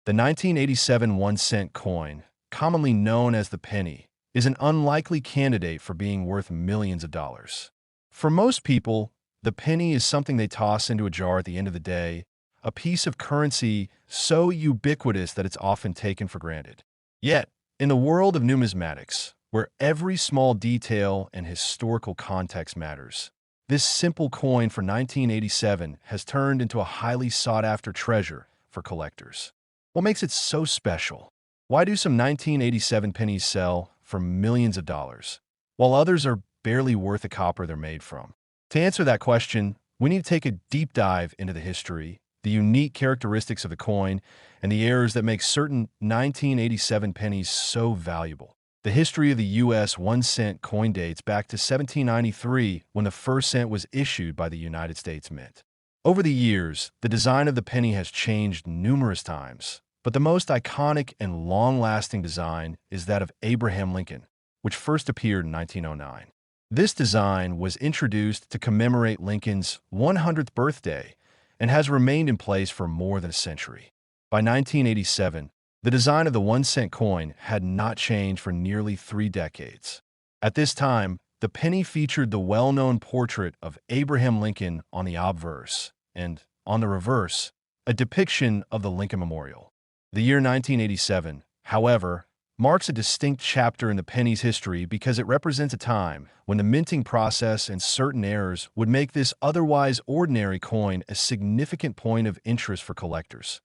The 1987 1-cent coin, commonly known as the penny, is an unlikely candidate for being worth millions of dollars. For most people, the penny is something they toss into a jar at the end of the day, a piece of currency so ubiquitous that it's often taken for granted. Yet, in the world of numismatics, where every small detail and historical context matters, this simple coin for 1987 has turned into a highly sought-after treasure for collectors. What makes it so special? Why do some 1987 pennies sell for millions of dollars, while others are barely worth the copper they're made from? To answer that question, we need to take a deep dive into the history, the unique characteristics of the coin, and the errors that make certain 1987 pennies so valuable. The history of the U.S. 1-cent coin dates back to 1793, when the first cent was issued by the United States Mint. Over the years, the design of the penny has changed numerous times, but the most iconic and long-lasting design is that of Abraham Lincoln, which first appeared in 1909. This design was introduced to commemorate Lincoln's 100th birthday and has remained in place for more than a century. By 1987, the design of the 1-cent coin had not changed for nearly 3 decades. At this time, the penny featured the well-known portrait of Abraham Lincoln on the obverse, and, on the reverse, a depiction of the Lincoln Memorial. The year 1987, however, marks a distinct chapter in the penny's history because it represents a time when the minting process and certain errors would make this otherwise ordinary coin a significant point of interest for collectors.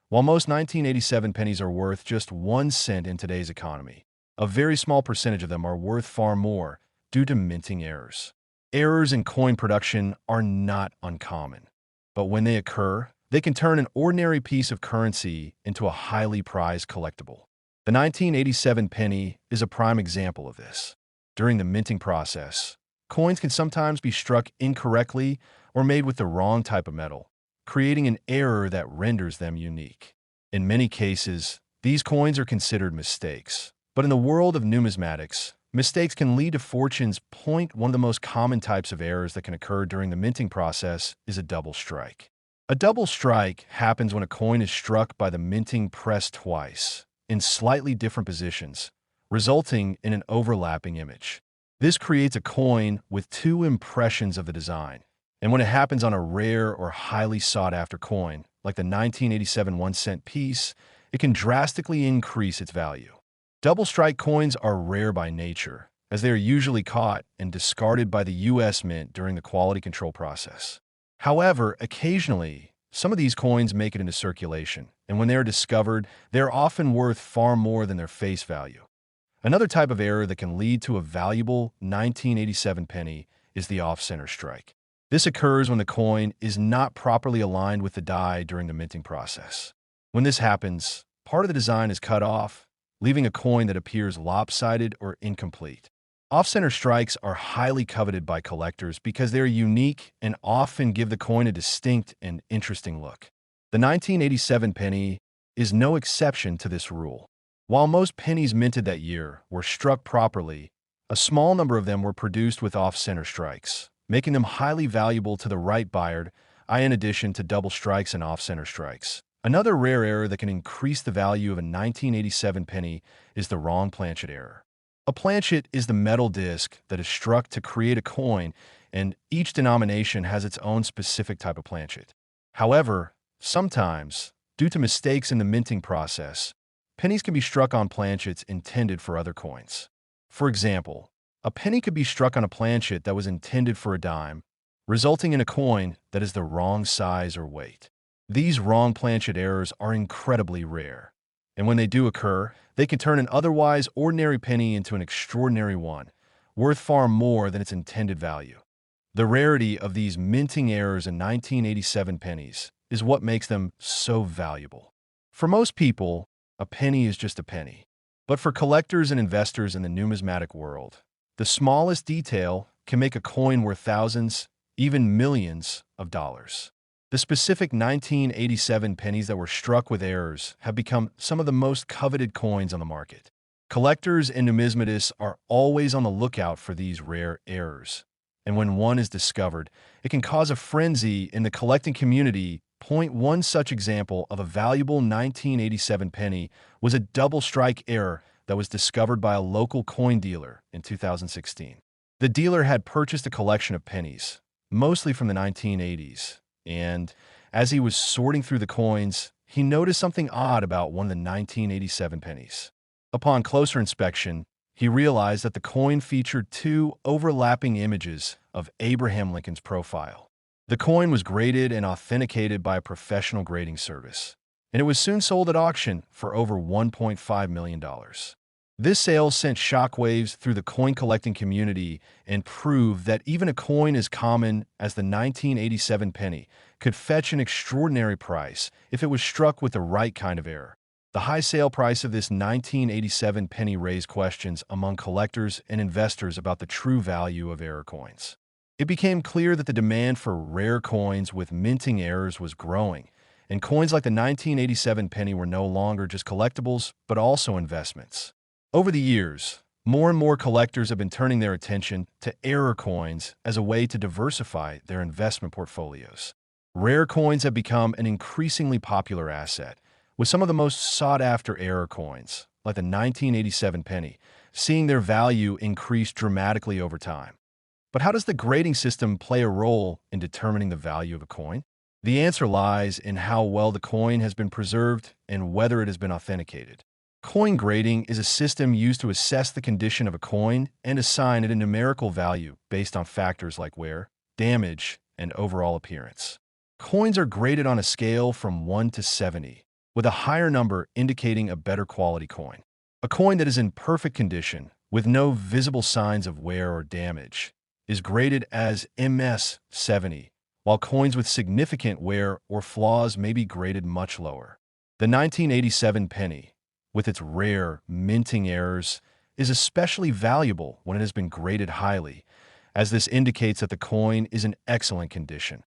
While most 1987 pennies are worth just 1 cent in today's economy, a very small percentage of them are worth far more due to minting errors. Errors in coin production are not uncommon, but when they occur, they can turn an ordinary piece of currency into a highly prized collectible. The 1987 penny is a prime example of this. During the minting process, coins can sometimes be struck incorrectly or made with the wrong type of metal, creating an error that renders them unique. In many cases, these coins are considered mistakes. But in the world of numismatics, mistakes can lead to fortunes. One of the most common types of errors that can occur during the minting process is a double strike. A double strike happens when a coin is struck by the minting press twice, in slightly different positions, resulting in an overlapping image. This creates a coin with 2 impressions of the design. And when it happens on a rare or highly sought-after coin, like the 1987 1-cent piece, it can drastically increase its value. Double strike coins are rare by nature, as they are usually caught and discarded by the U.S. Mint during the quality control process. However, occasionally, some of these coins make it into circulation, and when they are discovered, they are often worth far more than their face value. Another type of error that can lead to a valuable 1987 penny is the off-center strike. This occurs when the coin is not properly aligned with the die during the minting process. When this happens, part of the design is cut off, leaving a coin that appears lopsided or incomplete. Off-center strikes are highly coveted by collectors because they are unique and often give the coin a distinct and interesting look. The 1987 penny is no exception to this rule. While most pennies minted that year were struck properly, a small number of them were produced with off-center strikes, making them highly valuable to the right buyer, in addition to double strikes and off-center strikes. Another rare error that can increase the value of a 1987 penny is the wrong planchet error. A planchet is the metal disc that is struck to create a coin, and each denomination has its own specific type of planchet. However, sometimes, due to mistakes in the minting process, pennies can be struck on planchets intended for other coins. For example, a penny could be struck on a planchet that was intended for a dime, resulting in a coin that is the wrong size or weight. These wrong planchet errors are incredibly rare, and when they do occur, they can turn an otherwise ordinary penny into an extraordinary one, worth far more than its intended value. The rarity of these minting errors in 1987 pennies is what makes them so valuable. For most people, a penny is just a penny. But for collectors and investors in the numismatic world, the smallest detail can make a coin worth thousands, even millions of dollars. The specific 1987 pennies that were struck with errors have become some of the most coveted coins on the market. Collectors and numismatists are always on the lookout for these rare errors, and when one is discovered, it can cause a frenzy in the collecting community One such example of a valuable 1987 penny was a double strike error that was discovered by a local coin dealer in 2016. The dealer had purchased a collection of pennies, mostly from the 1980s, and as he was sorting through the coins, he noticed something odd about one of the 1987 pennies. Upon closer inspection, he realized that the coin featured two overlapping images of Abraham Lincoln's profile. The coin was graded and authenticated by a professional grading service, and it was soon sold at auction for over $1.5 million. This sale sent shockwaves through the coin collecting community and proved that even a coin as common as the 1987 penny could fetch an extraordinary price if it was struck with the right kind of error. The high sale price of this 1987 penny raised questions among collectors and investors about the true value of error coins. It became clear that the demand for rare coins with minting errors was growing, and coins like the 1987 penny were no longer just collectibles, but also investments. Over the years, more and more collectors have been turning their attention to error coins as a way to diversify their investment portfolios. Rare coins have become an increasingly popular asset, with some of the most sought-after error coins, like the 1987 penny, seeing their value increase dramatically over time. But how does the grading system play a role in determining the value of a coin? The answer lies in how well the coin has been preserved and whether it has been authenticated. Coin grading is a system used to assess the condition of a coin and assign it a numerical value based on factors like wear, damage, and overall appearance. Coins are graded on a scale from 1 to 70, with a higher number indicating a better quality coin. A coin that is in perfect condition, with no visible signs of wear or damage, is graded as MS 70, while coins with significant wear or flaws may be graded much lower. The 1987 penny, with its rare minting errors, is especially valuable when it has been graded highly, as this indicates that the coin is in excellent condition.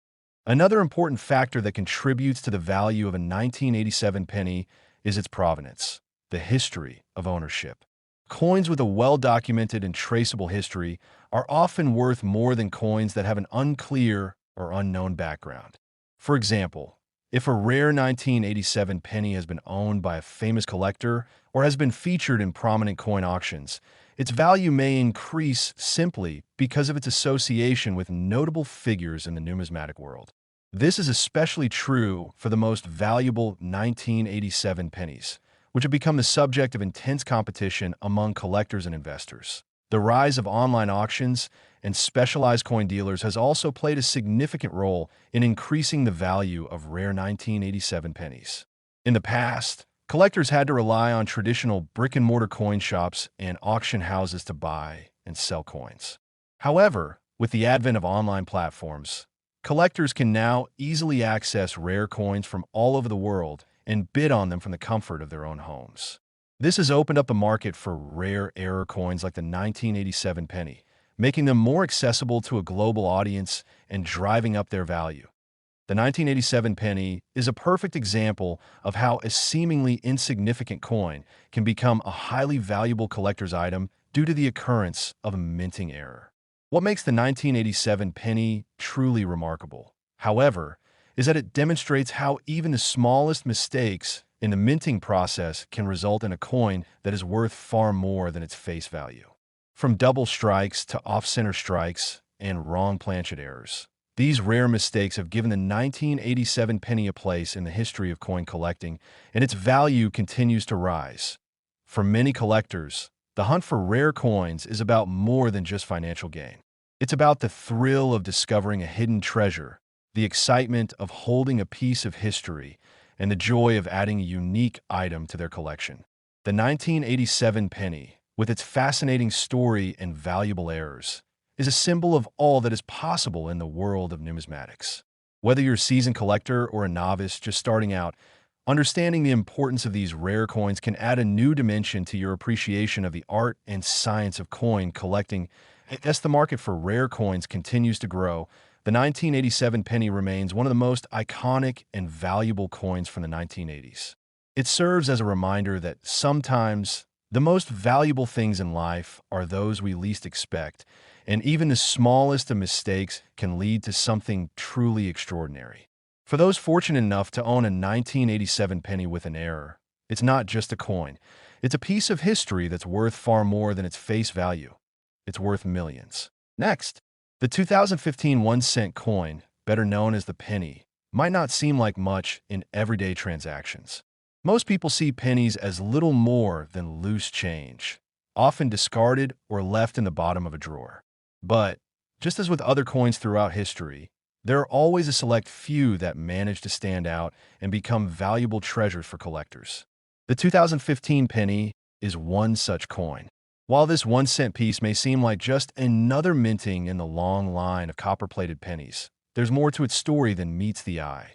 Another important factor that contributes to the value of a 1987 penny is its provenance, the history of ownership. Coins with a well-documented and traceable history are often worth more than coins that have an unclear or unknown background. For example, if a rare 1987 penny has been owned by a famous collector or has been featured in prominent coin auctions, its value may increase simply because of its association with notable figures in the numismatic world. This is especially true for the most valuable 1987 pennies, which have become the subject of intense competition among collectors and investors. The rise of online auctions and specialized coin dealers has also played a significant role in increasing the value of rare 1987 pennies. In the past, collectors had to rely on traditional brick-and-mortar coin shops and auction houses to buy and sell coins. However, with the advent of online platforms, collectors can now easily access rare coins from all over the world and bid on them from the comfort of their own homes. This has opened up the market for rare error coins like the 1987 penny, making them more accessible to a global audience and driving up their value. The 1987 penny is a perfect example of how a seemingly insignificant coin can become a highly valuable collector's item due to the occurrence of a minting error. What makes the 1987 penny truly remarkable, however, is that it demonstrates how even the smallest mistakes in the minting process can result in a coin that is worth far more than its face value. From double strikes to off-center strikes and wrong planchet errors, these rare mistakes have given the 1987 penny a place in the history of coin collecting, and its value continues to rise. For many collectors, the hunt for rare coins is about more than just financial gain. It's about the thrill of discovering a hidden treasure, the excitement of holding a piece of history, and the joy of adding a unique item to their collection. The 1987 penny, with its fascinating story and valuable errors, is a symbol of all that is possible in the world of numismatics. Whether you're a seasoned collector or a novice just starting out, understanding the importance of these rare coins can add a new dimension to your appreciation of the art and science of coin collecting. As the market for rare coins continues to grow, the 1987 penny remains one of the most iconic and valuable coins from the 1980s. It serves as a reminder that sometimes the most valuable things in life are those we least expect, and even the smallest of mistakes can lead to something truly extraordinary. For those fortunate enough to own a 1987 penny with an error, it's not just a coin. It's a piece of history that's worth far more than its face value. It's worth millions. Next, the 2015 1-cent coin, better known as the penny, might not seem like much in everyday transactions. Most people see pennies as little more than loose change, often discarded or left in the bottom of a drawer. But, just as with other coins throughout history, there are always a select few that manage to stand out and become valuable treasures for collectors. The 2015 penny is one such coin. While this 1-cent piece may seem like just another minting in the long line of copper-plated pennies, there's more to its story than meets the eye.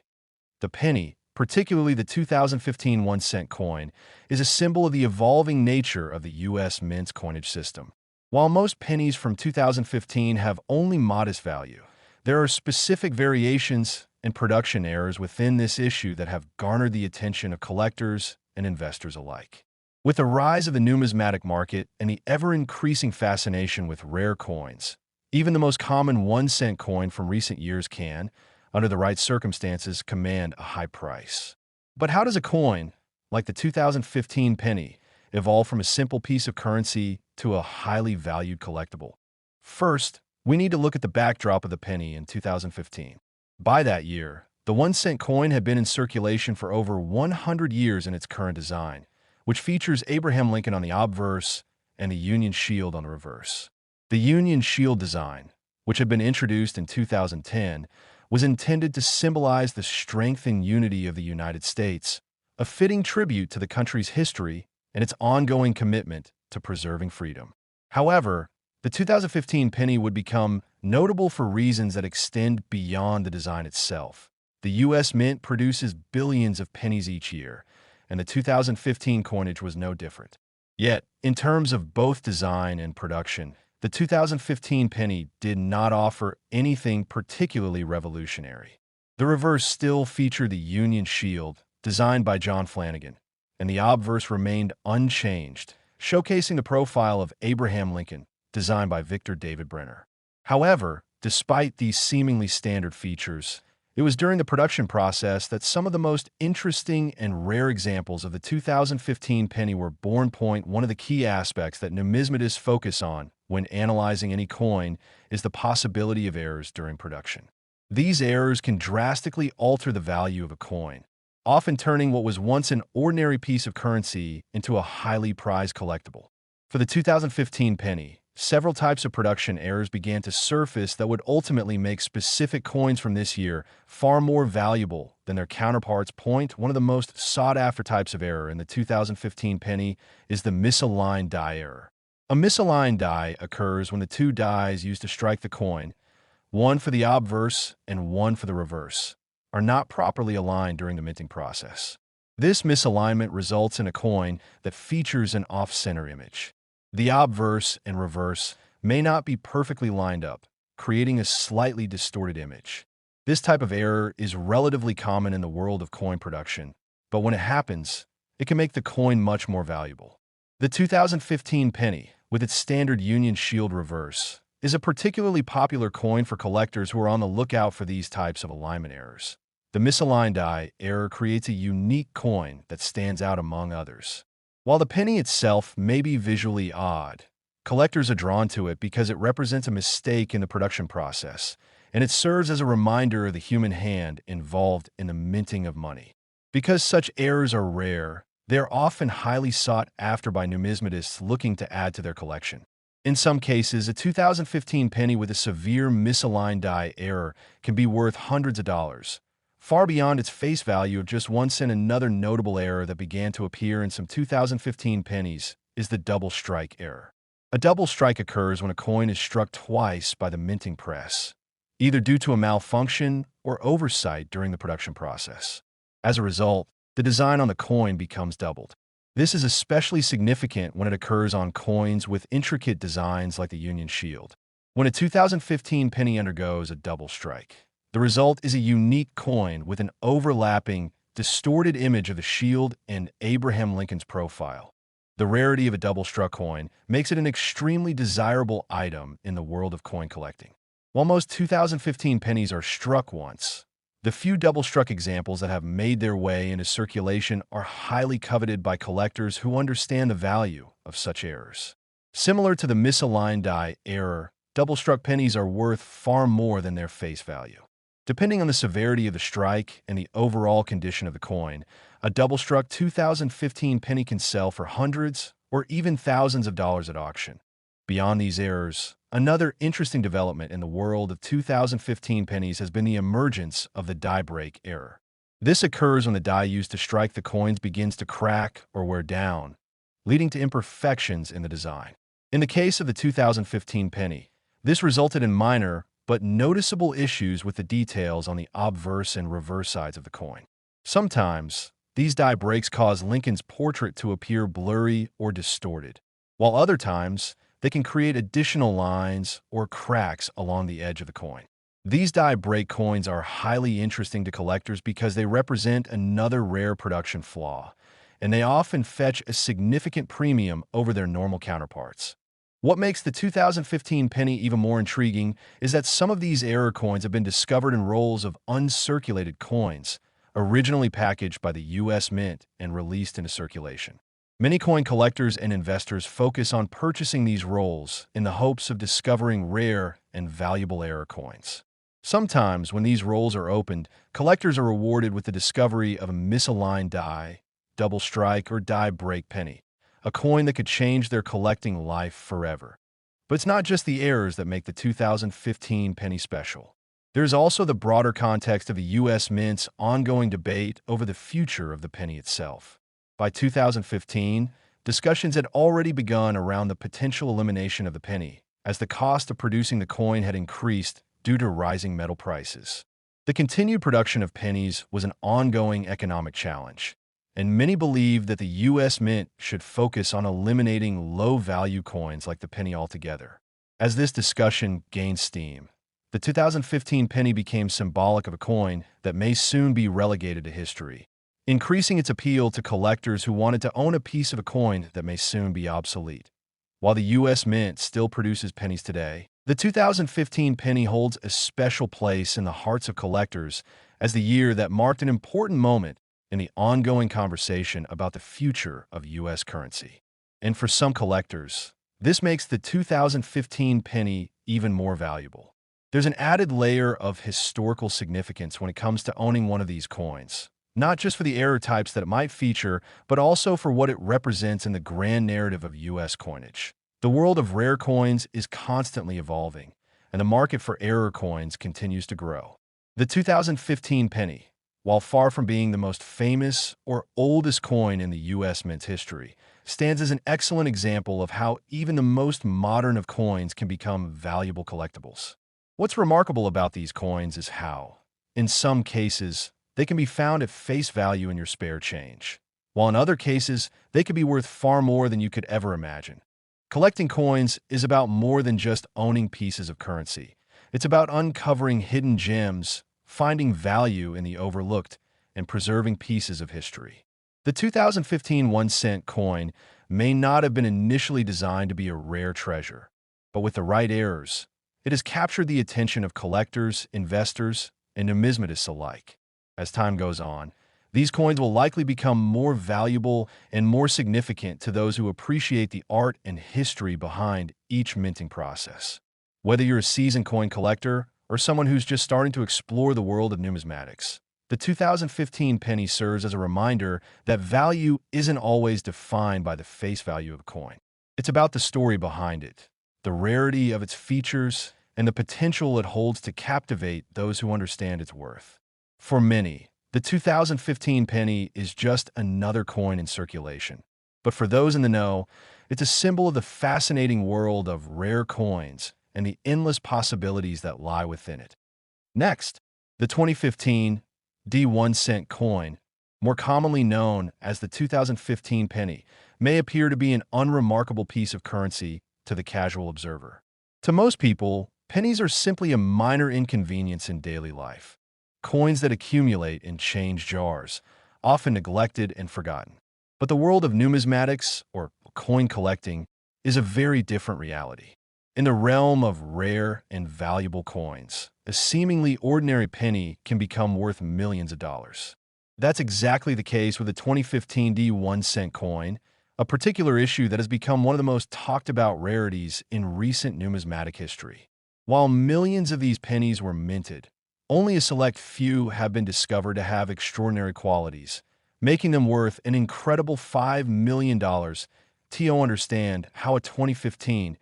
The penny, particularly the 2015 1-cent coin, is a symbol of the evolving nature of the U.S. mint coinage system. While most pennies from 2015 have only modest value, there are specific variations and production errors within this issue that have garnered the attention of collectors and investors alike. With the rise of the numismatic market and the ever-increasing fascination with rare coins, even the most common 1-cent coin from recent years can, under the right circumstances, command a high price. But how does a coin, like the 2015 penny, evolve from a simple piece of currency to a highly valued collectible? First, we need to look at the backdrop of the penny in 2015. By that year, the 1-cent coin had been in circulation for over 100 years in its current design, which features Abraham Lincoln on the obverse and the Union Shield on the reverse. The Union Shield design, which had been introduced in 2010, was intended to symbolize the strength and unity of the United States, a fitting tribute to the country's history and its ongoing commitment to preserving freedom. However, the 2015 penny would become notable for reasons that extend beyond the design itself. The U.S. Mint produces billions of pennies each year, and the 2015 coinage was no different. Yet, in terms of both design and production, the 2015 penny did not offer anything particularly revolutionary. The reverse still featured the Union Shield, designed by John Flanagan, and the obverse remained unchanged, showcasing the profile of Abraham Lincoln, designed by Victor David Brenner. However, despite these seemingly standard features, it was during the production process that some of the most interesting and rare examples of the 2015 penny were born. One of the key aspects that numismatists focus on when analyzing any coin is the possibility of errors during production. These errors can drastically alter the value of a coin, often turning what was once an ordinary piece of currency into a highly prized collectible. For the 2015 penny, several types of production errors began to surface that would ultimately make specific coins from this year far more valuable than their counterparts. One of the most sought-after types of error in the 2015 penny is the misaligned die error. A misaligned die occurs when the two dies used to strike the coin, one for the obverse and one for the reverse, are not properly aligned during the minting process. This misalignment results in a coin that features an off-center image. The obverse and reverse may not be perfectly lined up, creating a slightly distorted image. This type of error is relatively common in the world of coin production, but when it happens, it can make the coin much more valuable. The 2015 penny, with its standard Union Shield reverse, is a particularly popular coin for collectors who are on the lookout for these types of alignment errors. The misaligned die error creates a unique coin that stands out among others. While the penny itself may be visually odd, collectors are drawn to it because it represents a mistake in the production process, and it serves as a reminder of the human hand involved in the minting of money. Because such errors are rare, they are often highly sought after by numismatists looking to add to their collection. In some cases, a 2015 penny with a severe misaligned die error can be worth hundreds of dollars, far beyond its face value of just 1 cent. Another notable error that began to appear in some 2015 pennies is the double strike error. A double strike occurs when a coin is struck twice by the minting press, either due to a malfunction or oversight during the production process. As a result, the design on the coin becomes doubled. This is especially significant when it occurs on coins with intricate designs like the Union Shield. When a 2015 penny undergoes a double strike, the result is a unique coin with an overlapping, distorted image of the shield and Abraham Lincoln's profile. The rarity of a double-struck coin makes it an extremely desirable item in the world of coin collecting. While most 2015 pennies are struck once, The few double-struck examples that have made their way into circulation are highly coveted by collectors who understand the value of such errors. Similar to the misaligned die error, double-struck pennies are worth far more than their face value. Depending on the severity of the strike and the overall condition of the coin, a double-struck 2015 penny can sell for hundreds or even thousands of dollars at auction. Beyond these errors, another interesting development in the world of 2015 pennies has been the emergence of the die break error. This occurs when the die used to strike the coins begins to crack or wear down, leading to imperfections in the design. In the case of the 2015 penny, this resulted in minor but noticeable issues with the details on the obverse and reverse sides of the coin. Sometimes, these die breaks cause Lincoln's portrait to appear blurry or distorted, while other times, they can create additional lines or cracks along the edge of the coin. These die break coins are highly interesting to collectors because they represent another rare production flaw, and they often fetch a significant premium over their normal counterparts. What makes the 2015 penny even more intriguing is that some of these error coins have been discovered in rolls of uncirculated coins, originally packaged by the U.S. Mint and released into circulation. Many coin collectors and investors focus on purchasing these rolls in the hopes of discovering rare and valuable error coins. Sometimes, when these rolls are opened, collectors are rewarded with the discovery of a misaligned die, double strike, or die break penny, a coin that could change their collecting life forever. But it's not just the errors that make the 2015 penny special. There's also the broader context of the U.S. Mint's ongoing debate over the future of the penny itself. By 2015, discussions had already begun around the potential elimination of the penny, as the cost of producing the coin had increased due to rising metal prices. The continued production of pennies was an ongoing economic challenge, and many believed that the U.S. Mint should focus on eliminating low-value coins like the penny altogether. As this discussion gained steam, the 2015 penny became symbolic of a coin that may soon be relegated to history, increasing its appeal to collectors who wanted to own a piece of a coin that may soon be obsolete. While the U.S. Mint still produces pennies today, the 2015 penny holds a special place in the hearts of collectors as the year that marked an important moment in the ongoing conversation about the future of U.S. currency. And for some collectors, this makes the 2015 penny even more valuable. There's an added layer of historical significance when it comes to owning one of these coins, not just for the error types that it might feature, but also for what it represents in the grand narrative of U.S. coinage. The world of rare coins is constantly evolving, and the market for error coins continues to grow. The 2015 penny, while far from being the most famous or oldest coin in the U.S. Mint's history, stands as an excellent example of how even the most modern of coins can become valuable collectibles. What's remarkable about these coins is how, in some cases, they can be found at face value in your spare change, while in other cases, they could be worth far more than you could ever imagine. Collecting coins is about more than just owning pieces of currency. It's about uncovering hidden gems, finding value in the overlooked, and preserving pieces of history. The 2015 1-cent coin may not have been initially designed to be a rare treasure, but with the right errors, it has captured the attention of collectors, investors, and numismatists alike. As time goes on, these coins will likely become more valuable and more significant to those who appreciate the art and history behind each minting process. Whether you're a seasoned coin collector or someone who's just starting to explore the world of numismatics, the 2015 penny serves as a reminder that value isn't always defined by the face value of a coin. It's about the story behind it, the rarity of its features, and the potential it holds to captivate those who understand its worth. For many, the 2015 penny is just another coin in circulation. But for those in the know, it's a symbol of the fascinating world of rare coins and the endless possibilities that lie within it. Next, the 2015 D1-cent coin, more commonly known as the 2015 penny, may appear to be an unremarkable piece of currency to the casual observer. To most people, pennies are simply a minor inconvenience in daily life. Coins that accumulate in change jars, often neglected and forgotten. But the world of numismatics, or coin collecting, is a very different reality. In the realm of rare and valuable coins, a seemingly ordinary penny can become worth millions of dollars. That's exactly the case with the 2015 D 1-cent coin, a particular issue that has become one of the most talked about rarities in recent numismatic history. While millions of these pennies were minted, only a select few have been discovered to have extraordinary qualities, making them worth an incredible $5 million. To understand how a 2015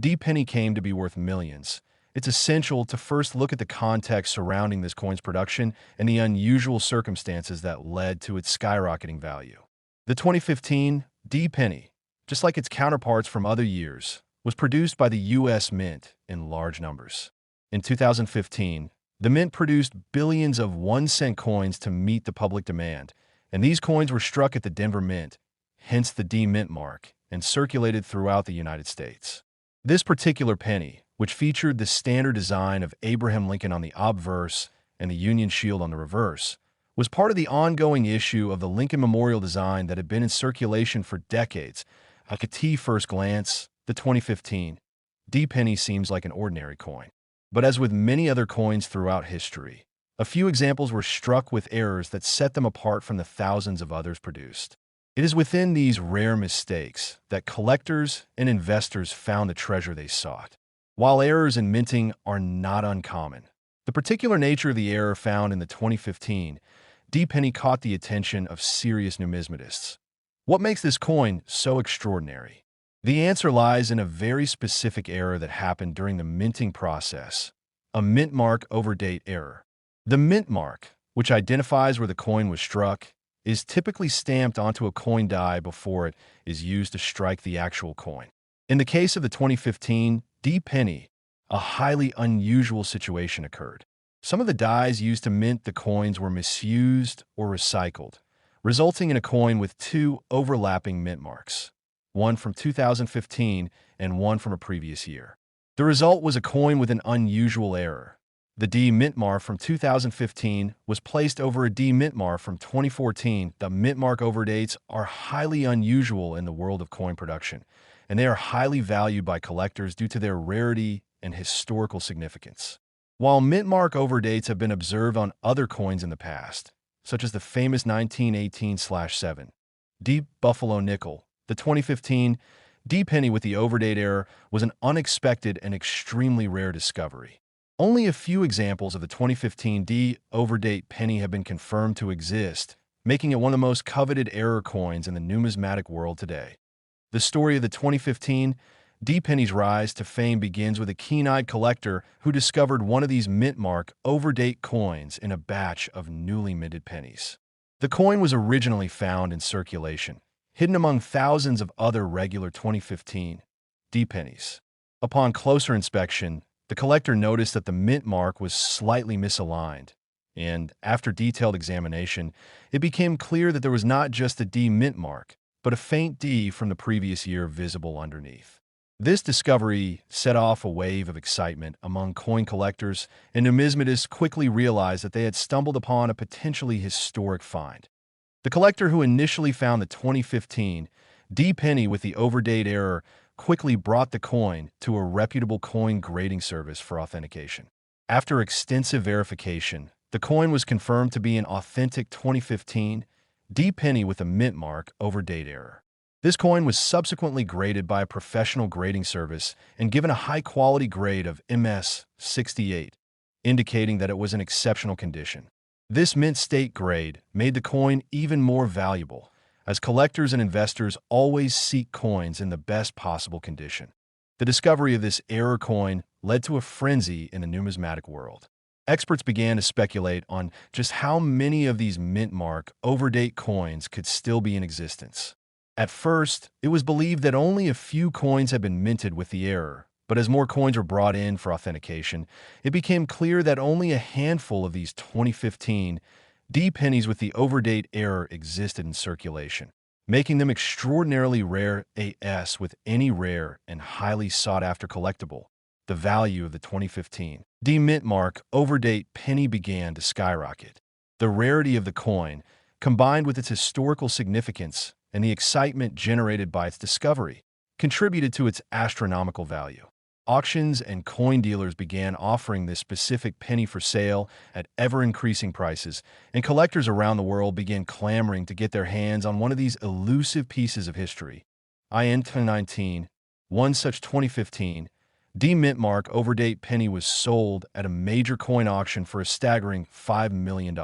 D penny came to be worth millions, it's essential to first look at the context surrounding this coin's production and the unusual circumstances that led to its skyrocketing value. The 2015 D penny, just like its counterparts from other years, was produced by the U.S. Mint in large numbers. In 2015, the Mint produced billions of 1-cent coins to meet the public demand, and these coins were struck at the Denver Mint, hence the D Mint mark, and circulated throughout the United States. This particular penny, which featured the standard design of Abraham Lincoln on the obverse and the Union Shield on the reverse, was part of the ongoing issue of the Lincoln Memorial design that had been in circulation for decades. At first glance, the 2015 D penny seems like an ordinary coin. But as with many other coins throughout history, a few examples were struck with errors that set them apart from the thousands of others produced. It is within these rare mistakes that collectors and investors found the treasure they sought. While errors in minting are not uncommon, the particular nature of the error found in the 2015 D penny caught the attention of serious numismatists. What makes this coin so extraordinary? The answer lies in a very specific error that happened during the minting process, a mint mark overdate error. The mint mark, which identifies where the coin was struck, is typically stamped onto a coin die before it is used to strike the actual coin. In the case of the 2015 D penny, a highly unusual situation occurred. Some of the dies used to mint the coins were misused or recycled, resulting in a coin with two overlapping mint marks, one from 2015 and one from a previous year. The result was a coin with an unusual error. The D mint mark from 2015 was placed over a D mint mark from 2014. The mint mark overdates are highly unusual in the world of coin production, and they are highly valued by collectors due to their rarity and historical significance. While mint mark overdates have been observed on other coins in the past, such as the famous 1918/7 D Buffalo nickel, the 2015 D penny with the overdate error was an unexpected and extremely rare discovery. Only a few examples of the 2015 D overdate penny have been confirmed to exist, making it one of the most coveted error coins in the numismatic world today. The story of the 2015 D penny's rise to fame begins with a keen-eyed collector who discovered one of these mint mark overdate coins in a batch of newly minted pennies. The coin was originally found in circulation, hidden among thousands of other regular 2015 D pennies. Upon closer inspection, the collector noticed that the mint mark was slightly misaligned, and after detailed examination, it became clear that there was not just a D mint mark, but a faint D from the previous year visible underneath. This discovery set off a wave of excitement among coin collectors, and numismatists quickly realized that they had stumbled upon a potentially historic find. The collector who initially found the 2015 D penny with the overdate error quickly brought the coin to a reputable coin grading service for authentication. After extensive verification, the coin was confirmed to be an authentic 2015 D penny with a mint mark overdate error. This coin was subsequently graded by a professional grading service and given a high-quality grade of MS 68, indicating that it was in exceptional condition. This mint state grade made the coin even more valuable, as collectors and investors always seek coins in the best possible condition. The discovery of this error coin led to a frenzy in the numismatic world. Experts began to speculate on just how many of these mint mark overdate coins could still be in existence. At first, it was believed that only a few coins had been minted with the error, but as more coins were brought in for authentication, it became clear that only a handful of these 2015 D pennies with the overdate error existed in circulation, making them extraordinarily rare AS with any rare and highly sought-after collectible. The value of the 2015 D mint mark overdate penny began to skyrocket. The rarity of the coin, combined with its historical significance, and the excitement generated by its discovery contributed to its astronomical value. Auctions and coin dealers began offering this specific penny for sale at ever-increasing prices, and collectors around the world began clamoring to get their hands on one of these elusive pieces of history. In 2019, one such 2015 D-Mint mark overdate penny was sold at a major coin auction for a staggering $5 million.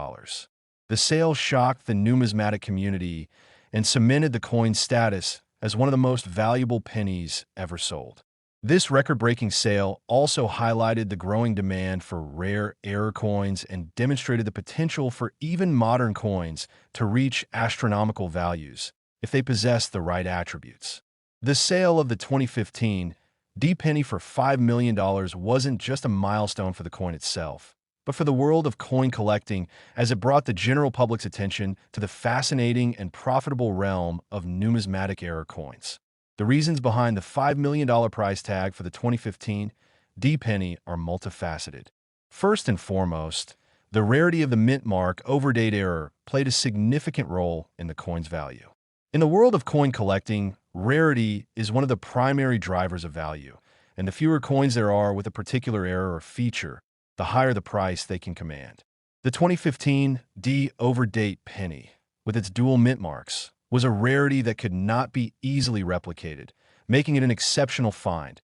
The sale shocked the numismatic community and cemented the coin's status as one of the most valuable pennies ever sold. This record-breaking sale also highlighted the growing demand for rare error coins and demonstrated the potential for even modern coins to reach astronomical values if they possess the right attributes. The sale of the 2015 D-Penny for $5 million wasn't just a milestone for the coin itself, but for the world of coin collecting, as it brought the general public's attention to the fascinating and profitable realm of numismatic error coins. The reasons behind the $5 million price tag for the 2015 D-Penny are multifaceted. First and foremost, the rarity of the mint mark overdate error played a significant role in the coin's value. In the world of coin collecting, rarity is one of the primary drivers of value, and the fewer coins there are with a particular error or feature, the higher the price they can command. The 2015 D overdate penny, with its dual mint marks, was a rarity that could not be easily replicated, making it an exceptional find.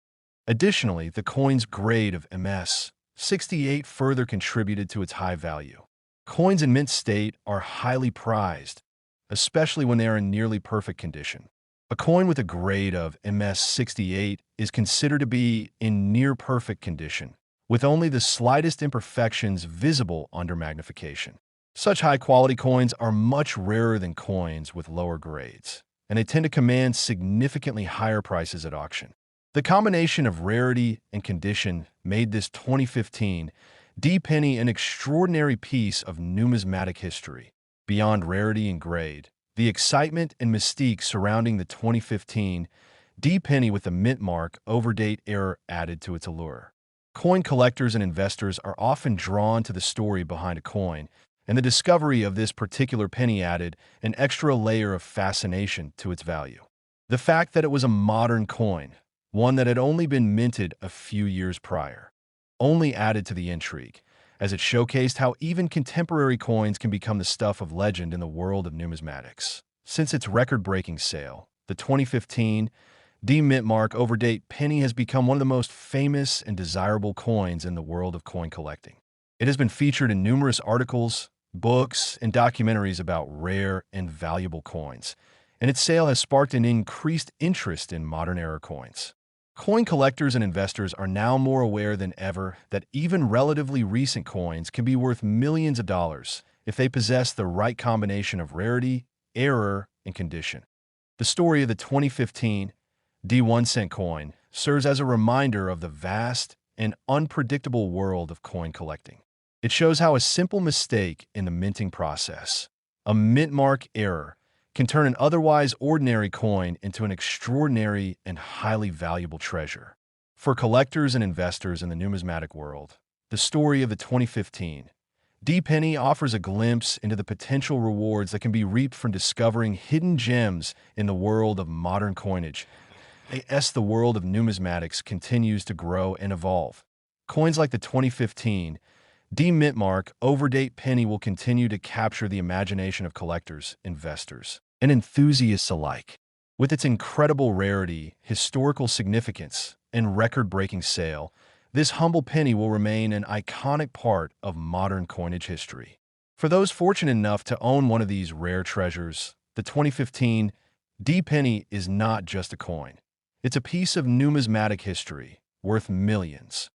Additionally, the coin's grade of MS-68 further contributed to its high value. Coins in mint state are highly prized, especially when they are in nearly perfect condition. A coin with a grade of MS-68 is considered to be in near-perfect condition, with only the slightest imperfections visible under magnification. Such high-quality coins are much rarer than coins with lower grades, and they tend to command significantly higher prices at auction. The combination of rarity and condition made this 2015 D-Penny an extraordinary piece of numismatic history. Beyond rarity and grade, the excitement and mystique surrounding the 2015 D-Penny with the mint mark overdate error added to its allure. Coin collectors and investors are often drawn to the story behind a coin, and the discovery of this particular penny added an extra layer of fascination to its value. The fact that it was a modern coin, one that had only been minted a few years prior, only added to the intrigue, as it showcased how even contemporary coins can become the stuff of legend in the world of numismatics. Since its record-breaking sale, the 2015 D-Mint mark overdate penny has become one of the most famous and desirable coins in the world of coin collecting. It has been featured in numerous articles, books, and documentaries about rare and valuable coins, and its sale has sparked an increased interest in modern era coins. Coin collectors and investors are now more aware than ever that even relatively recent coins can be worth millions of dollars if they possess the right combination of rarity, error, and condition. The story of the 2015 D1 coin serves as a reminder of the vast and unpredictable world of coin collecting. It shows how a simple mistake in the minting process, a mint mark error, can turn an otherwise ordinary coin into an extraordinary and highly valuable treasure. For collectors and investors in the numismatic world, the story of the 2015 D-Penny offers a glimpse into the potential rewards that can be reaped from discovering hidden gems in the world of modern coinage. As the world of numismatics continues to grow and evolve, coins like the 2015 D-Mint mark overdate penny will continue to capture the imagination of collectors, investors, and enthusiasts alike. With its incredible rarity, historical significance, and record-breaking sale, this humble penny will remain an iconic part of modern coinage history. For those fortunate enough to own one of these rare treasures, the 2015 D-Penny is not just a coin. It's a piece of numismatic history worth millions.